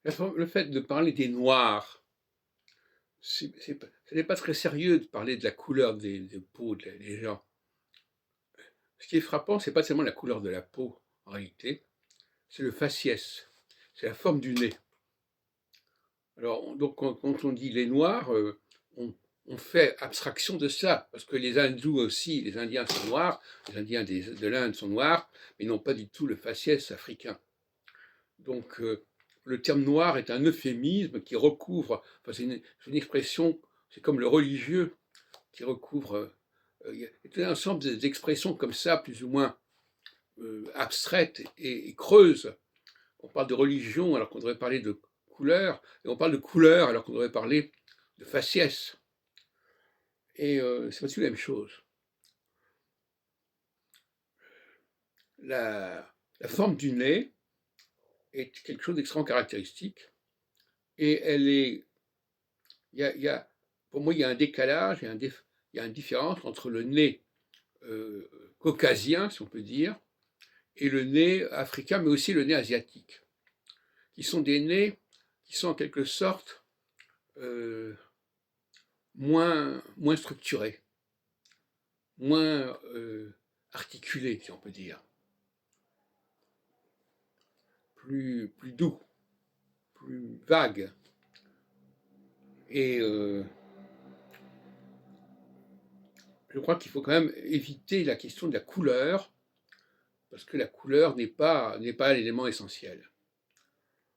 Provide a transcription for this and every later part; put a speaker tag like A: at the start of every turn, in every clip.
A: Le fait de parler des Noirs, ce n'est pas très sérieux de parler de la couleur des peaux des gens. Ce qui est frappant, c'est pas seulement la couleur de la peau, en réalité, c'est le faciès, c'est la forme du nez. Alors, donc, quand on dit les Noirs, on, on fait abstraction de ça, parce que les hindous aussi, les Indiens sont noirs, les Indiens de l'Inde sont noirs, mais n'ont pas du tout le faciès africain. Donc, le terme noir est un euphémisme qui recouvre, enfin, c'est une expression, c'est comme le religieux qui recouvre, il y a tout un ensemble d'expressions comme ça, plus ou moins abstraites et creuses. On parle de religion alors qu'on devrait parler de couleur, et on parle de couleur alors qu'on devrait parler de faciès. Et c'est pas du tout la même chose. La forme du nez est quelque chose d'extrêmement caractéristique, et elle est, il y a, pour moi, il y a un décalage, il y a une différence entre le nez euh, caucasien, si on peut dire, et le nez africain, mais aussi le nez asiatique, qui sont des nez qui sont en quelque sorte moins structurés, moins articulés, si on peut dire, plus doux, plus vagues. Et je crois qu'il faut quand même éviter la question de la couleur, parce que la couleur n'est pas l'élément essentiel.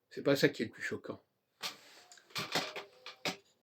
A: C'est pas ça qui est le plus choquant.